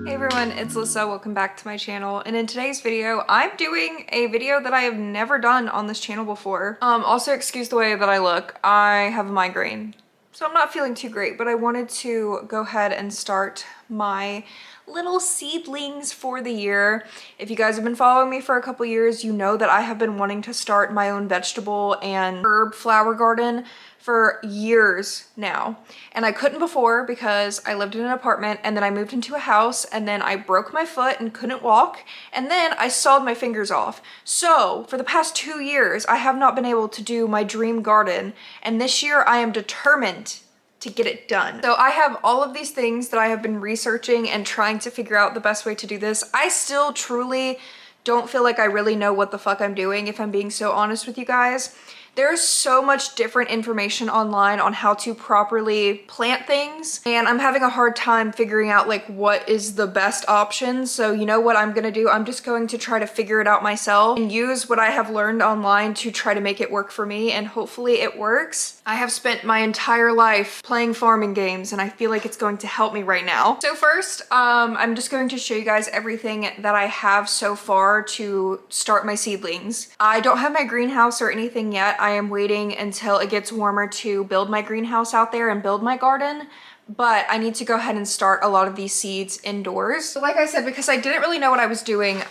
Hey everyone, it's Alyssa. Welcome back to my channel. And in today's video, I'm doing a video that I have never done on this channel before. Also excuse the way that I look. I have a migraine, so I'm not feeling too great, but I wanted to go ahead and start my little seedlings for the year. If you guys have been following me for a couple years, you know that I have been wanting to start my own vegetable and herb flower garden for years now. And I couldn't before because I lived in an apartment and then I moved into a house and then I broke my foot and couldn't walk and then I sawed my fingers off. So for the past 2 years, I have not been able to do my dream garden, and this year I am determined to get it done. So I have all of these things that I have been researching and trying to figure out the best way to do this. I still truly don't feel like I really know what the fuck I'm doing, if I'm being so honest with you guys. There's so much different information online on how to properly plant things, and I'm having a hard time figuring out like what is the best option. So you know what I'm gonna do? I'm just going to try to figure it out myself and use what I have learned online to try to make it work for me, and hopefully it works. I have spent my entire life playing farming games and I feel like it's going to help me right now. So first, I'm just going to show you guys everything that I have so far to start my seedlings. I don't have my greenhouse or anything yet. I am waiting until it gets warmer to build my greenhouse out there and build my garden, but I need to go ahead and start a lot of these seeds indoors. So like I said, because I didn't really know what I was doing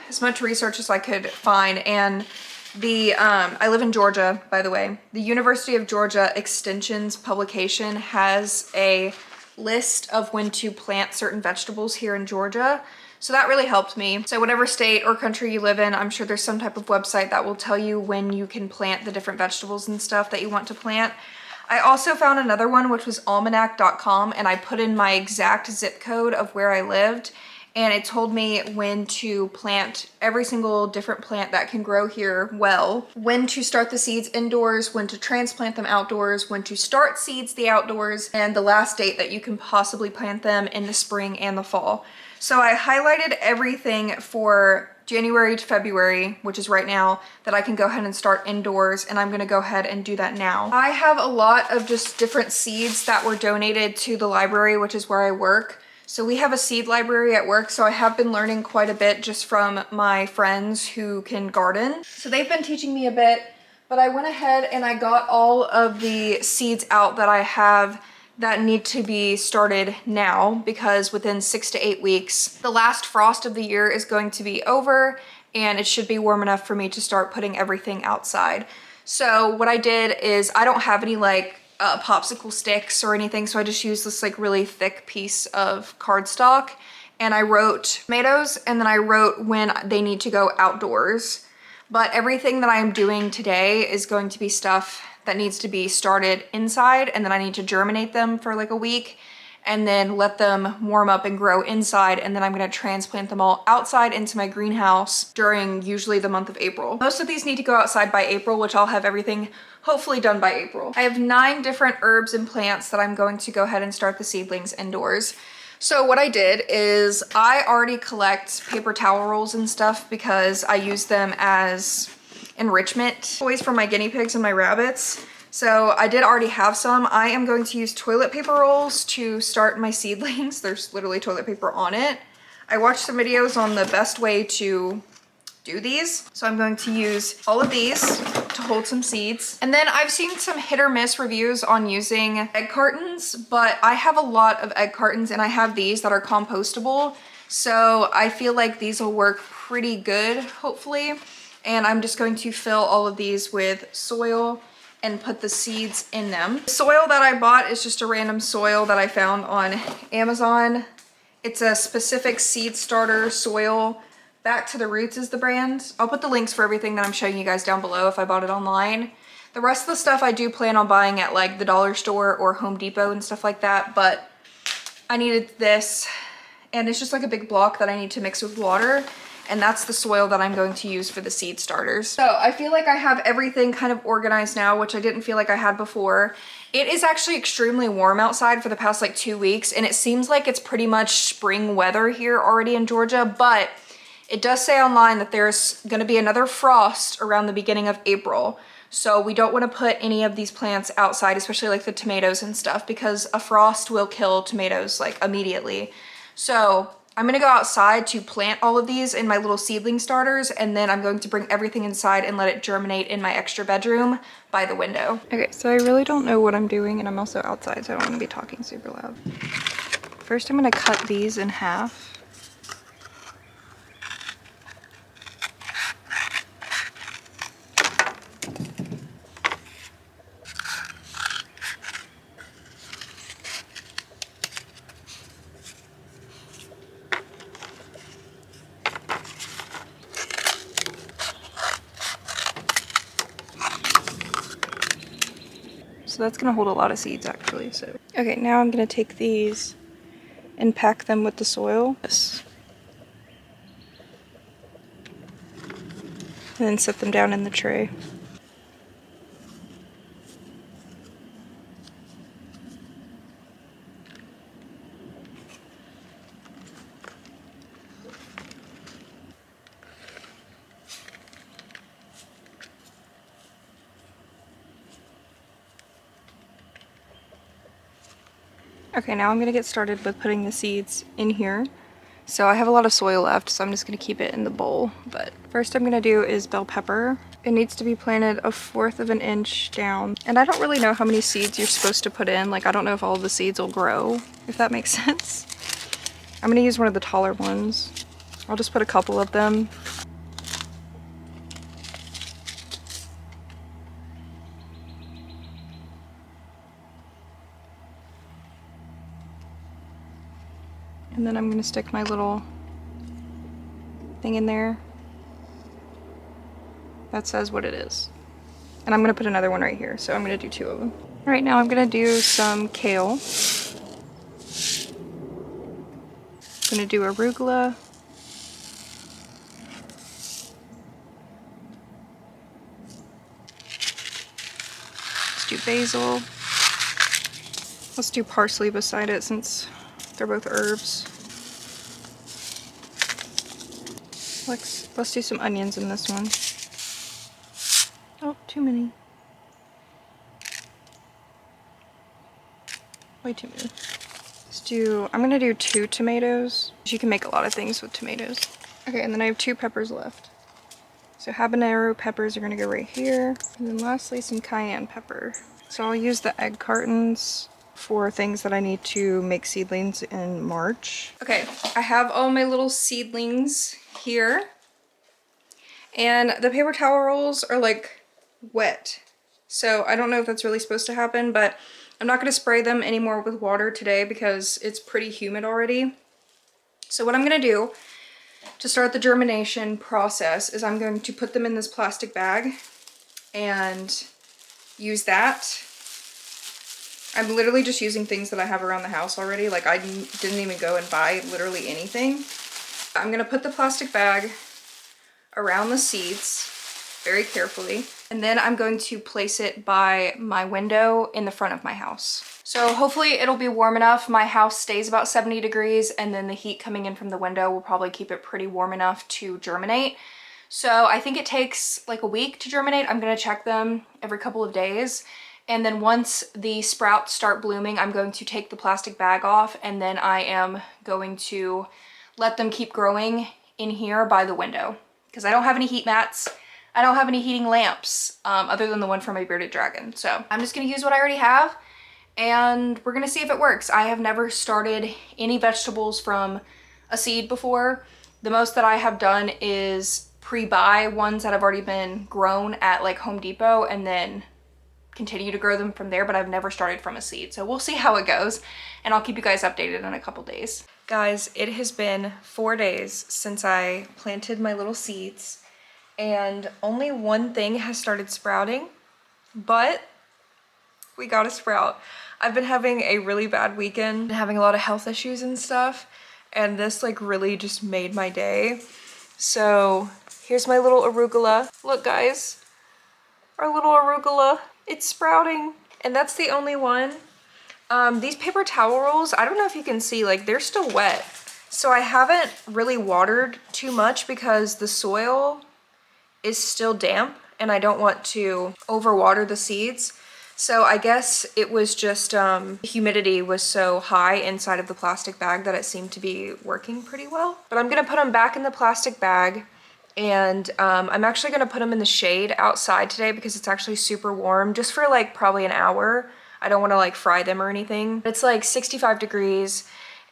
as much research as I could find, and I live in Georgia, by the way. The University of Georgia Extension's publication has a list of when to plant certain vegetables here in Georgia. So that really helped me. So whatever state or country you live in, I'm sure there's some type of website that will tell you when you can plant the different vegetables and stuff that you want to plant. I also found another one, which was almanac.com, and I put in my exact zip code of where I lived, and it told me when to plant every single different plant that can grow here well, when to start the seeds indoors, when to transplant them outdoors, when to start seeds the outdoors, and the last date that you can possibly plant them in the spring and the fall. So I highlighted everything for January to February, which is right now, that I can go ahead and start indoors, and I'm gonna go ahead and do that now. I have a lot of just different seeds that were donated to the library, which is where I work. So we have a seed library at work, so I have been learning quite a bit just from my friends who can garden. So they've been teaching me a bit, but I went ahead and I got all of the seeds out that I have that need to be started now, because within 6 to 8 weeks, the last frost of the year is going to be over and it should be warm enough for me to start putting everything outside. So what I did is, I don't have any like popsicle sticks or anything, so I just used this like really thick piece of cardstock, and I wrote tomatoes and then I wrote when they need to go outdoors. But everything that I am doing today is going to be stuff that needs to be started inside, and then I need to germinate them for like a week and then let them warm up and grow inside, and then I'm gonna transplant them all outside into my greenhouse during usually the month of April. Most of these need to go outside by April, which I'll have everything hopefully done by April. I have 9 different herbs and plants that I'm going to go ahead and start the seedlings indoors. So what I did is I already collect paper towel rolls and stuff because I use them as enrichment toys for my guinea pigs and my rabbits. So I did already have some. I am going to use toilet paper rolls to start my seedlings. There's literally toilet paper on it. I watched some videos on the best way to do these. So I'm going to use all of these to hold some seeds. And then I've seen some hit or miss reviews on using egg cartons, but I have a lot of egg cartons and I have these that are compostable. So I feel like these will work pretty good, hopefully. And I'm just going to fill all of these with soil and put the seeds in them. The soil that I bought is just a random soil that I found on Amazon. It's a specific seed starter soil. Back to the Roots is the brand. I'll put the links for everything that I'm showing you guys down below if I bought it online. The rest of the stuff I do plan on buying at like the dollar store or Home Depot and stuff like that, but I needed this, and it's just like a big block that I need to mix with water. And that's the soil that I'm going to use for the seed starters. So I feel like I have everything kind of organized now, which I didn't feel like I had before. It is actually extremely warm outside for the past like 2 weeks, and it seems like it's pretty much spring weather here already in Georgia, but it does say online that there's gonna be another frost around the beginning of April. So we don't wanna put any of these plants outside, especially like the tomatoes and stuff, because a frost will kill tomatoes like immediately. So I'm gonna go outside to plant all of these in my little seedling starters, and then I'm going to bring everything inside and let it germinate in my extra bedroom by the window. Okay, so I really don't know what I'm doing, and I'm also outside, so I don't want to be talking super loud. First, I'm gonna cut these in half. So that's gonna hold a lot of seeds actually. So okay, now I'm gonna take these and pack them with the soil. And then set them down in the tray. Okay, now I'm gonna get started with putting the seeds in here. So I have a lot of soil left, so I'm just gonna keep it in the bowl. But first I'm gonna do is bell pepper. It needs to be planted 1/4 of an inch down. And I don't really know how many seeds you're supposed to put in. Like, I don't know if all of the seeds will grow, if that makes sense. I'm gonna use one of the taller ones. I'll just put a couple of them. And then I'm gonna stick my little thing in there that says what it is. And I'm gonna put another one right here, so I'm gonna do 2 of them. Right now I'm gonna do some kale. I'm gonna do arugula. Let's do basil. Let's do parsley beside it since they're both herbs. Let's do some onions in this one. Oh, too many. Way too many. I'm gonna do 2 tomatoes. You can make a lot of things with tomatoes. Okay, and then I have 2 peppers left. So habanero peppers are gonna go right here. And then lastly, some cayenne pepper. So I'll use the egg cartons for things that I need to make seedlings in March. Okay, I have all my little seedlings here. And the paper towel rolls are like wet. So I don't know if that's really supposed to happen, but I'm not gonna spray them anymore with water today because it's pretty humid already. So what I'm gonna do to start the germination process is I'm going to put them in this plastic bag and use that. I'm literally just using things that I have around the house already. Like, I didn't even go and buy literally anything. I'm gonna put the plastic bag around the seeds very carefully. And then I'm going to place it by my window in the front of my house. So hopefully it'll be warm enough. My house stays about 70 degrees, and then the heat coming in from the window will probably keep it pretty warm enough to germinate. So I think it takes like a week to germinate. I'm gonna check them every couple of days. And then once the sprouts start blooming, I'm going to take the plastic bag off, and then I am going to let them keep growing in here by the window. Because I don't have any heat mats. I don't have any heating lamps other than the one from my bearded dragon. So I'm just gonna use what I already have, and we're gonna see if it works. I have never started any vegetables from a seed before. The most that I have done is pre-buy ones that have already been grown at like Home Depot and then continue to grow them from there, but I've never started from a seed. So we'll see how it goes, and I'll keep you guys updated in a couple days. Guys, it has been 4 days since I planted my little seeds, and only one thing has started sprouting, but we got a sprout. I've been having a really bad weekend, having a lot of health issues and stuff, and this like really just made my day. So here's my little arugula. Look guys, our little arugula, it's sprouting, and that's the only one. These paper towel rolls, I don't know if you can see, like they're still wet. So I haven't really watered too much because the soil is still damp and I don't want to overwater the seeds. So I guess it was just the humidity was so high inside of the plastic bag that it seemed to be working pretty well. But I'm gonna put them back in the plastic bag, and I'm actually gonna put them in the shade outside today because it's actually super warm, just for like probably an hour. I don't wanna like fry them or anything. It's like 65 degrees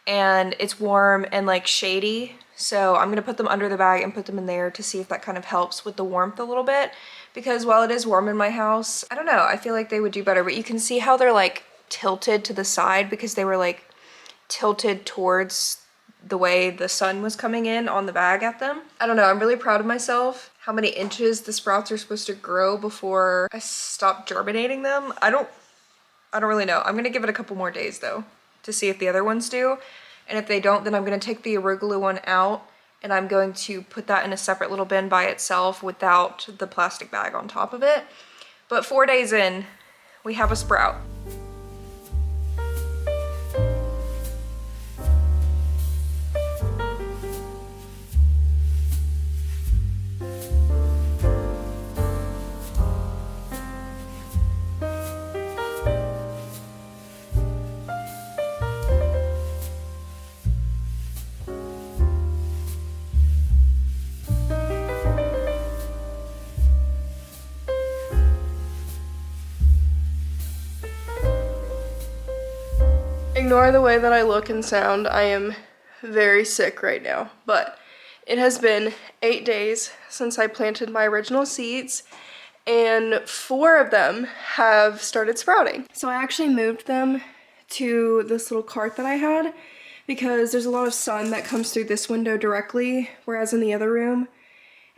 and it's warm and like shady. So I'm gonna put them under the bag and put them in there to see if that kind of helps with the warmth a little bit. Because while it is warm in my house, I don't know, I feel like they would do better. But you can see how they're like tilted to the side because they were like tilted towards the way the sun was coming in on the bag at them. I don't know, I'm really proud of myself. How many inches the sprouts are supposed to grow before I stop germinating them. I don't really know. I'm gonna give it a couple more days though to see if the other ones do. And if they don't, then I'm gonna take the arugula one out and I'm going to put that in a separate little bin by itself without the plastic bag on top of it. But 4 days in, we have a sprout. Ignore the way that I look and sound. I am very sick right now, but it has been 8 days since I planted my original seeds, and 4 of them have started sprouting. So I actually moved them to this little cart that I had because there's a lot of sun that comes through this window directly, whereas in the other room,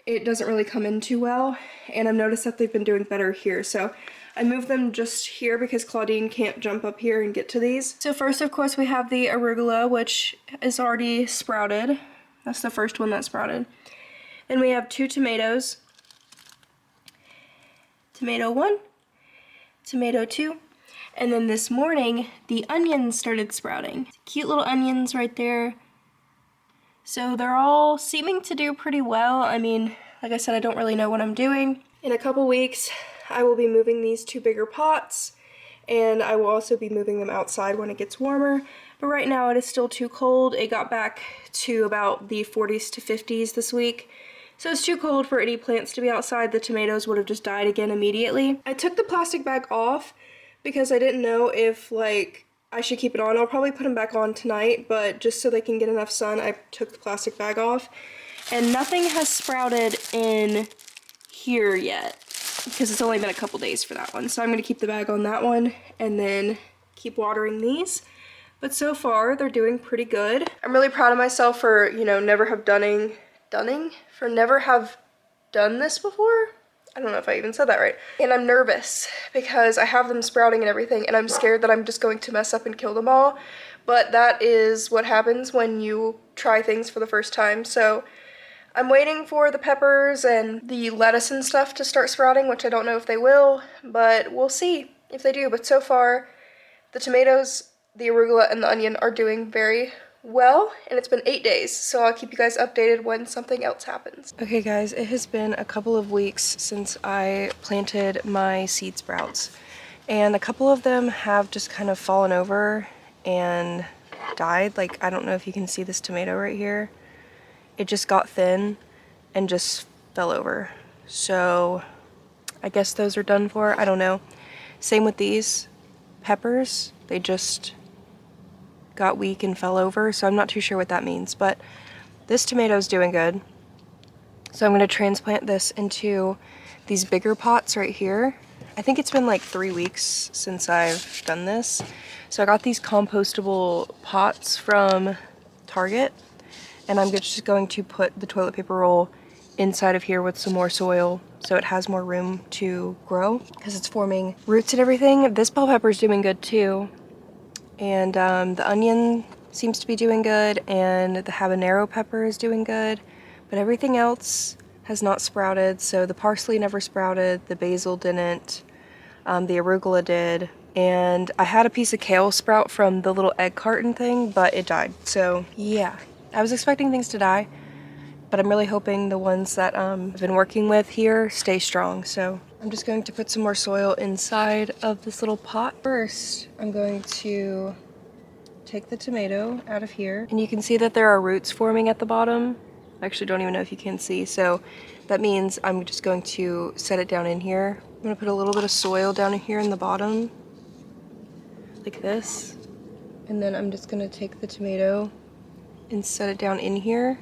it doesn't really come in too well, and I've noticed that they've been doing better here. So I moved them just here because Claudine can't jump up here and get to these. So first, of course, we have the arugula, which is already sprouted. That's the first one that sprouted. Then we have 2 tomatoes. Tomato 1, tomato 2, and then this morning, the onions started sprouting. Cute little onions right there. So they're all seeming to do pretty well. I mean, like I said, I don't really know what I'm doing. In a couple weeks, I will be moving these to bigger pots, and I will also be moving them outside when it gets warmer. But right now it is still too cold. It got back to about the 40s to 50s this week. So it's too cold for any plants to be outside. The tomatoes would have just died again immediately. I took the plastic bag off because I didn't know if like I should keep it on. I'll probably put them back on tonight, but just so they can get enough sun, I took the plastic bag off. And nothing has sprouted in here yet because it's only been a couple days for that one. So I'm going to keep the bag on that one and then keep watering these. But so far, they're doing pretty good. I'm really proud of myself for, you know, never have done this before. I don't know if I even said that right. And I'm nervous because I have them sprouting and everything, and I'm scared that I'm just going to mess up and kill them all. But that is what happens when you try things for the first time. So I'm waiting for the peppers and the lettuce and stuff to start sprouting, which I don't know if they will, but we'll see if they do. But so far, the tomatoes, the arugula, and the onion are doing very well, and it's been 8 days, so I'll keep you guys updated when something else happens. Okay guys, it has been a couple of weeks since I planted my seed sprouts, and a couple of them have just kind of fallen over and died. Like, I don't know if you can see this tomato right here. It just got thin and just fell over. So I guess those are done for. I don't know. Same with these peppers. They just got weak and fell over, so I'm not too sure what that means. But this tomato's doing good. So I'm going to transplant this into these bigger pots right here. I think it's been like 3 weeks since I've done this. So I got these compostable pots from Target, and I'm just going to put the toilet paper roll inside of here with some more soil so it has more room to grow because it's forming roots and everything. This bell pepper is doing good too, and the onion seems to be doing good, and the habanero pepper is doing good, but everything else has not sprouted. So the parsley never sprouted, the basil didn't, the arugula did, and I had a piece of kale sprout from the little egg carton thing, but it died. So yeah, I was expecting things to die, but I'm really hoping the ones that I've been working with here stay strong. So I'm just going to put some more soil inside of this little pot. First, I'm going to take the tomato out of here. And you can see that there are roots forming at the bottom. I actually don't even know if you can see. So that means I'm just going to set it down in here. I'm gonna put a little bit of soil down in here in the bottom, like this. And then I'm just gonna take the tomato and set it down in here.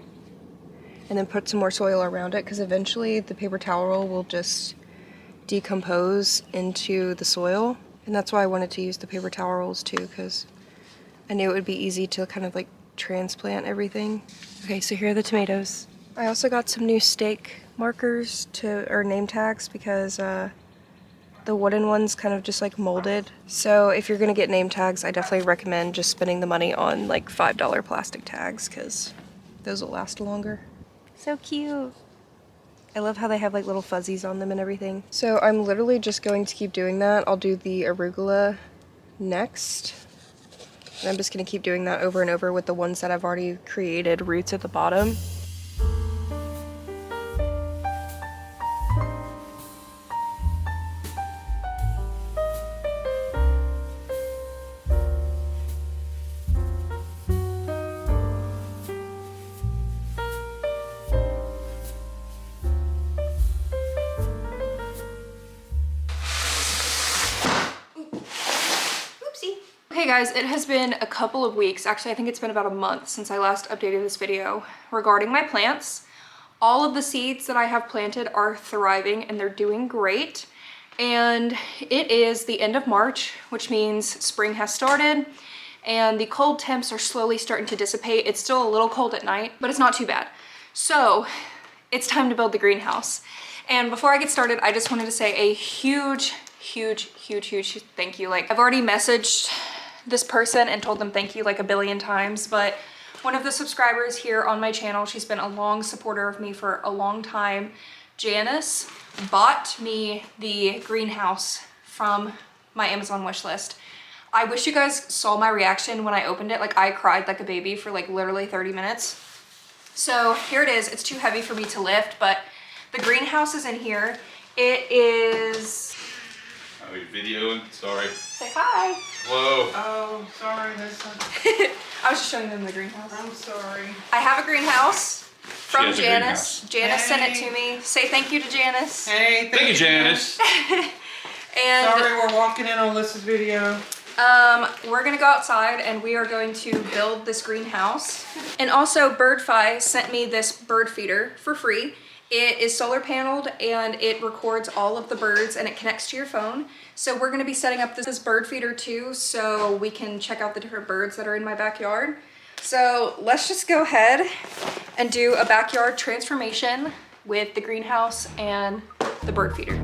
And then put some more soil around it, because eventually the paper towel roll will just decompose into the soil. And that's why I wanted to use the paper towel rolls too, because I knew it would be easy to kind of like transplant everything. Okay, so here are the tomatoes. I also got some new stake markers or name tags, because the wooden ones kind of just like molded. So if you're gonna get name tags, I definitely recommend just spending the money on like $5 plastic tags, because those will last longer. So cute. I love how they have like little fuzzies on them and everything. So I'm literally just going to keep doing that. I'll do the arugula next. And I'm just gonna keep doing that over and over with the ones that I've already created roots at the bottom. Okay guys, it has been a couple of weeks, actually I think it's been about a month since I last updated this video regarding my plants. All of the seeds that I have planted are thriving and they're doing great. And it is the end of March, which means spring has started and the cold temps are slowly starting to dissipate. It's still a little cold at night, but it's not too bad. So it's time to build the greenhouse. And before I get started, I just wanted to say a huge thank you. Like, I've already messaged this person and told them thank you like a billion times, but one of the subscribers here on my channel, she's been a long supporter of me for a long time, Janice, bought me the greenhouse from my Amazon wish list. I wish you guys saw my reaction when I opened it. Like, I cried like a baby for like literally 30 minutes. So here it is. It's too heavy for me to lift, but the greenhouse is in here. It is... Oh, you're videoing? Sorry. Say hi. Whoa. Oh, sorry, Alyssa. I was just showing them the greenhouse. I'm sorry. I have a greenhouse from She has a Janice. greenhouse. Janice sent it Hey. to me. Say thank you to Janice. Hey, Thank you, Janice. And Sorry, we're walking in on Alyssa's video. we're gonna go outside and we are going to build this greenhouse. And also BirdFi sent me this bird feeder for free. It is solar paneled and it records all of the birds and it connects to your phone. So we're gonna be setting up this bird feeder too, so we can check out the different birds that are in my backyard. So let's just go ahead and do a backyard transformation with the greenhouse and the bird feeder.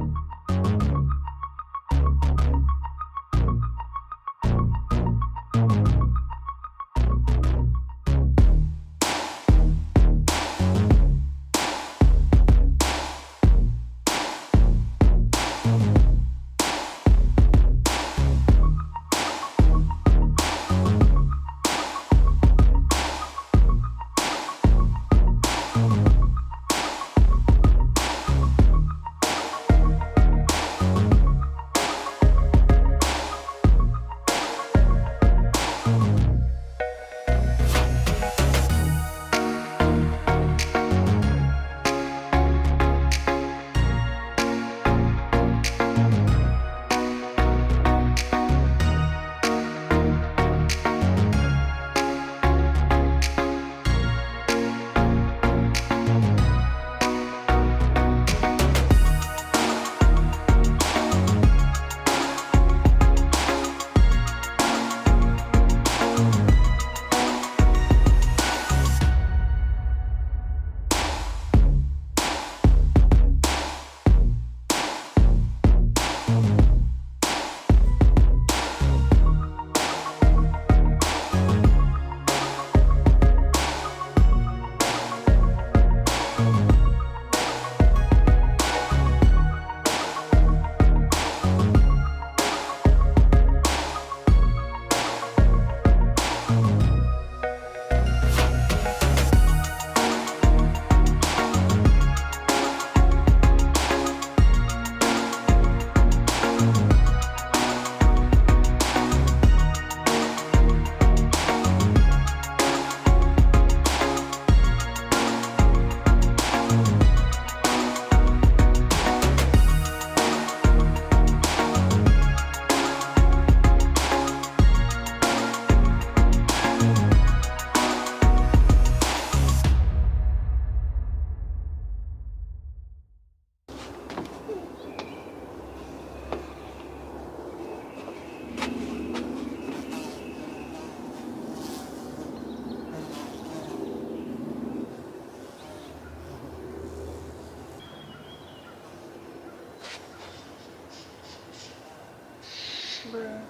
Bruh.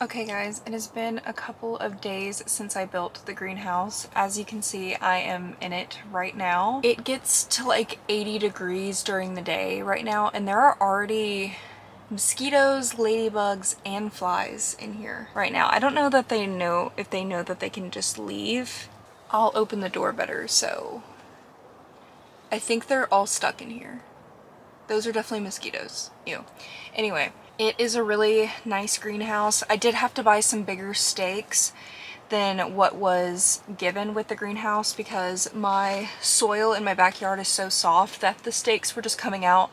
Okay guys, it has been a couple of days since I built the greenhouse. As you can see, I am in it right now. It gets to like 80 degrees during the day right now, and there are already mosquitoes, ladybugs, and flies in here right now. I don't know that they know if they know that they can just leave. I'll open the door better, so I think they're all stuck in here. Those are definitely mosquitoes. Ew. Anyway, it is a really nice greenhouse. I did have to buy some bigger stakes than what was given with the greenhouse because my soil in my backyard is so soft that the stakes were just coming out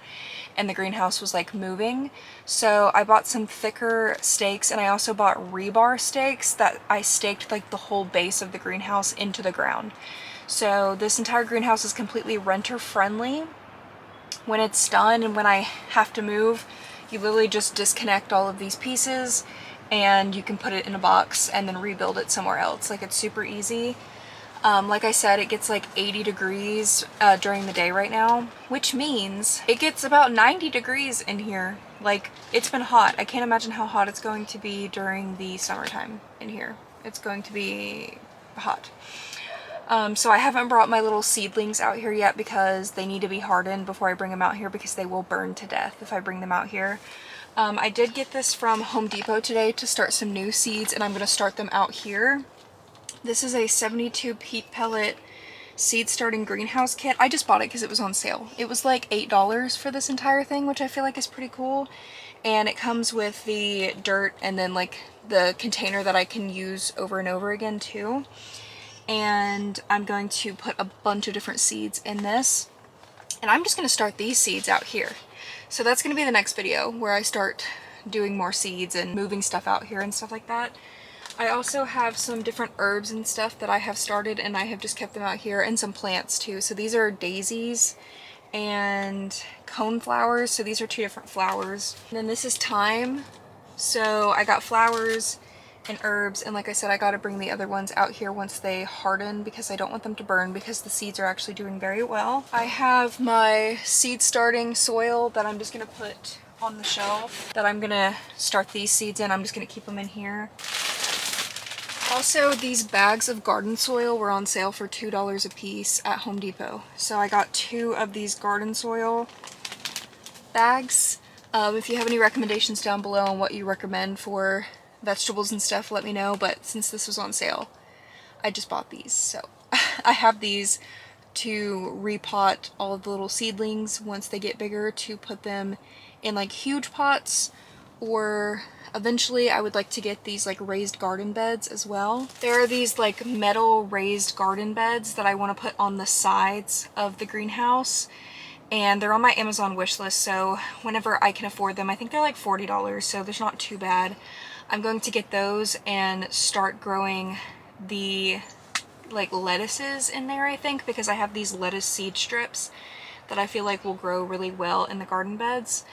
and the greenhouse was like moving. So I bought some thicker stakes, and I also bought rebar stakes that I staked like the whole base of the greenhouse into the ground. So this entire greenhouse is completely renter friendly. When it's done and when I have to move, you literally just disconnect all of these pieces and you can put it in a box and then rebuild it somewhere else. Like, it's super easy. Like I said, it gets like 80 degrees during the day right now, which means it gets about 90 degrees in here. Like, it's been hot. I can't imagine how hot it's going to be during the summertime in here. It's going to be hot. So I haven't brought my little seedlings out here yet because they need to be hardened before I bring them out here, because they will burn to death if I bring them out here. I did get this from Home Depot today to start some new seeds, and I'm going to start them out here. This is a 72 peat pellet seed starting greenhouse kit. I just bought it because it was on sale. It was like $8 for this entire thing, which I feel like is pretty cool. And it comes with the dirt and then like the container that I can use over and over again too. And I'm going to put a bunch of different seeds in this, and I'm just going to start these seeds out here. So that's going to be the next video where I start doing more seeds and moving stuff out here and stuff like that. I also have some different herbs and stuff that I have started, and I have just kept them out here, and some plants too. So these are daisies and coneflowers. So these are two different flowers. And then this is thyme. So I got flowers and herbs, and like I said, I got to bring the other ones out here once they harden because I don't want them to burn, because the seeds are actually doing very well. I have my seed starting soil that I'm just going to put on the shelf that I'm going to start these seeds in. I'm just going to keep them in here. Also, these bags of garden soil were on sale for $2 a piece at Home Depot. So I got 2 of these garden soil bags. If you have any recommendations down below on what you recommend for vegetables and stuff, let me know. But since this was on sale, I just bought these. So I have these to repot all of the little seedlings once they get bigger, to put them in like huge pots, or eventually I would like to get these like raised garden beds as well. There are these like metal raised garden beds that I want to put on the sides of the greenhouse, and they're on my Amazon wish list, so whenever I can afford them, I think they're like $40, so there's not too bad. I'm going to get those and start growing the like lettuces in there, I think, because I have these lettuce seed strips that I feel like will grow really well in the garden beds.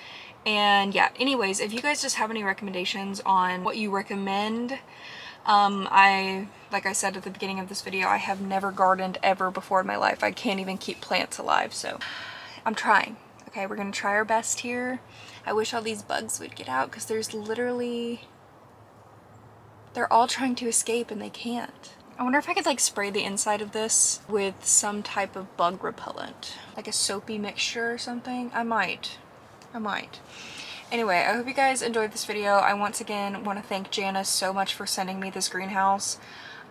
And yeah, anyways, if you guys just have any recommendations on what you recommend, like I said at the beginning of this video, I have never gardened ever before in my life. I can't even keep plants alive, so I'm trying. Okay, we're gonna try our best here. I wish all these bugs would get out because there's literally, they're all trying to escape and they can't. I wonder if I could like spray the inside of this with some type of bug repellent, like a soapy mixture or something. I might. Anyway, I hope you guys enjoyed this video. I once again want to thank Janice so much for sending me this greenhouse.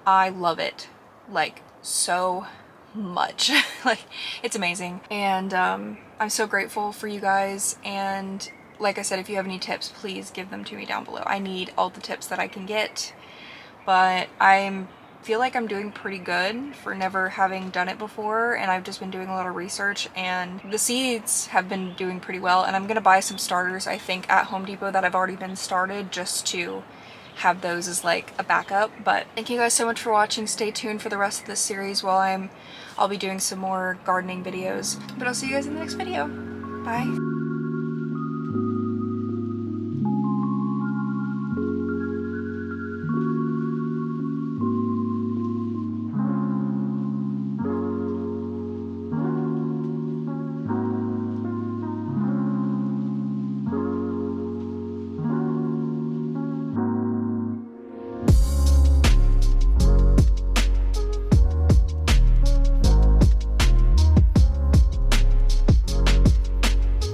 I love it, like, so much. Like, it's amazing. And I'm so grateful for you guys. And like I said, if you have any tips, please give them to me down below. I need all the tips that I can get. But I feel like I'm doing pretty good for never having done it before, and I've just been doing a lot of research, and the seeds have been doing pretty well. And I'm gonna buy some starters, I think, at Home Depot that have already been started, just to have those as like a backup. But thank you guys so much for watching. Stay tuned for the rest of this series while I'll be doing some more gardening videos. But I'll see you guys in the next video. Bye.